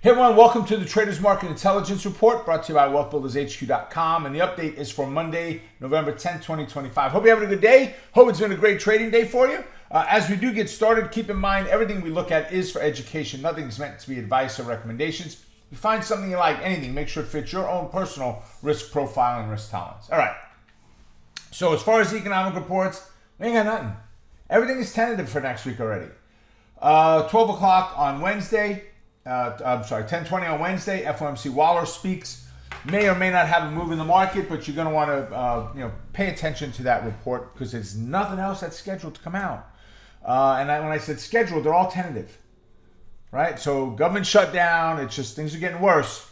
Hey everyone, welcome to the Traders Market Intelligence Report brought to you by WealthBuildersHQ.com, and the update is for Monday, November 10th, 2025. Hope you're having a good day. Hope it's been a great trading day for you. As we do get started, keep in mind everything we look at is for education. Nothing is meant to be advice or recommendations. If you find something you like, anything, make sure it fits your own personal risk profile and risk tolerance. All right. So as far as economic reports, we ain't got nothing. Everything is tentative for next week already. 12 o'clock on Wednesday. 10:20 on Wednesday, FOMC Waller speaks. May or may not have a move in the market, but you're going to want to pay attention to that report because there's nothing else that's scheduled to come out. When I said scheduled, they're all tentative, right? So government shutdown, it's just things are getting worse.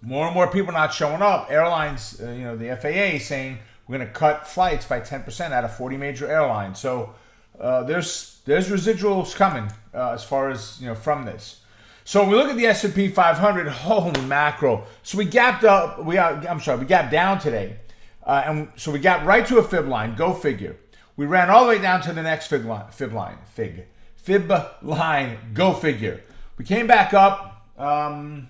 More and more people not showing up. Airlines, the FAA saying we're going to cut flights by 10% out of 40 major airlines. So there's residuals coming as far as from this. So we look at the S&P 500. Holy mackerel! So we gapped up. We gapped down today, and so we got right to a fib line. Go figure. We ran all the way down to the next fib line. Go figure. We came back up. We're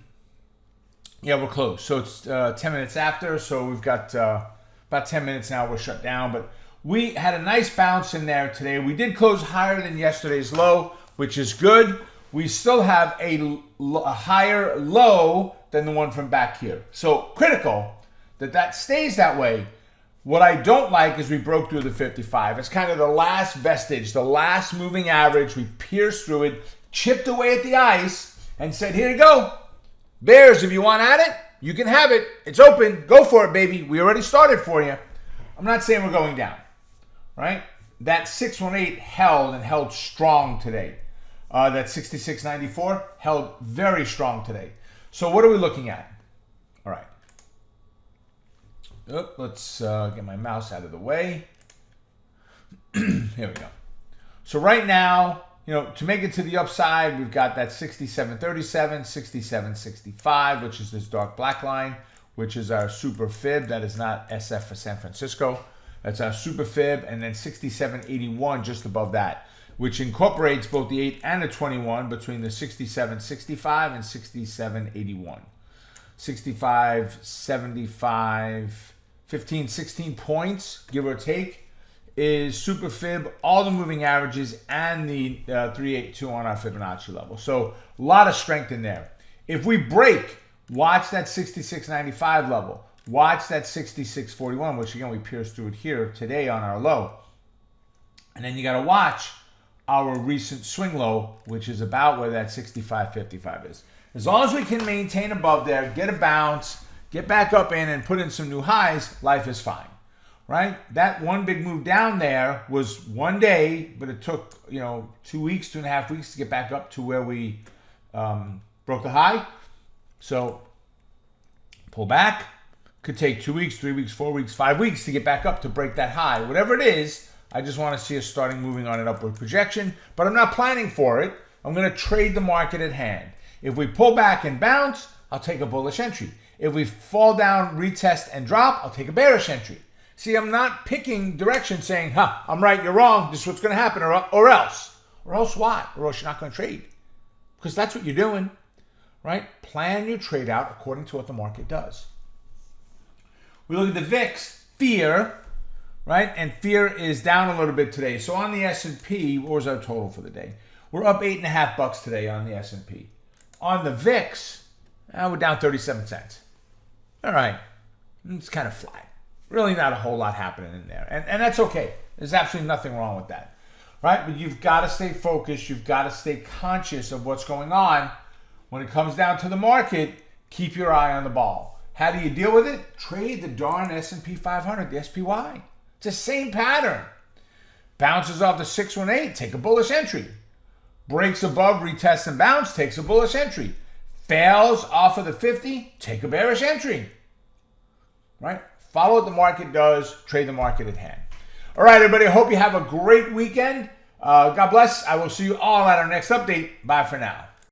close. So it's 10 minutes after. So we've got about 10 minutes now. We're shut down, but we had a nice bounce in there today. We did close higher than yesterday's low, which is good. We still have a higher low than the one from back here. So critical that stays that way. What I don't like is we broke through the 55. It's kind of the last vestige, the last moving average. We pierced through it, chipped away at the ice, and said, here you go. Bears, if you want at it, you can have it. It's open. Go for it, baby. We already started for you. I'm not saying we're going down, right? That 618 held strong today. That 66.94 held very strong today. So what are we looking at? All right. Let's get my mouse out of the way. Here we go. So right now, to make it to the upside, we've got that 67.37, 67.65, which is this dark black line, which is our super fib. That is not SF for San Francisco. That's our super fib. And then 67.81 just above that, which incorporates both the 8 and the 21 between the 67.65 and 67.81. 65.75, 15, 16 points, give or take, is super fib, all the moving averages, and the 382 on our Fibonacci level. So a lot of strength in there. If we break, watch that 66.95 level. Watch that 66.41, which again, we pierced through it here today on our low. And then you got to watch our recent swing low, which is about where that 65.55 is. As long as we can maintain above there, get a bounce, get back up in and put in some new highs, life is fine, right? That one big move down there was one day, but it took, 2 weeks, 2.5 weeks to get back up to where we broke the high. So pull back. Could take 2 weeks, 3 weeks, 4 weeks, 5 weeks to get back up to break that high. Whatever it is, I just want to see us starting moving on an upward projection, but I'm not planning for it. I'm going to trade the market at hand. If we pull back and bounce, I'll take a bullish entry. If we fall down, retest, and drop, I'll take a bearish entry. See, I'm not picking direction saying, I'm right, you're wrong, this is what's going to happen, or else. Or else what? Or else you're not going to trade. Because that's what you're doing, right? Plan your trade out according to what the market does. We look at the VIX, fear, right? And fear is down a little bit today. So on the S&P, what was our total for the day? We're up $8.50 today on the S&P. On the VIX, we're down 37 cents. All right. It's kind of flat. Really not a whole lot happening in there. And that's okay. There's absolutely nothing wrong with that, right? But you've got to stay focused. You've got to stay conscious of what's going on. When it comes down to the market, keep your eye on the ball. How do you deal with it? Trade the darn S&P 500, the SPY. It's the same pattern. Bounces off the 618, take a bullish entry. Breaks above, retests and bounce, takes a bullish entry. Fails off of the 50, take a bearish entry. Right? Follow what the market does, trade the market at hand. All right, everybody, I hope you have a great weekend. God bless. I will see you all at our next update. Bye for now.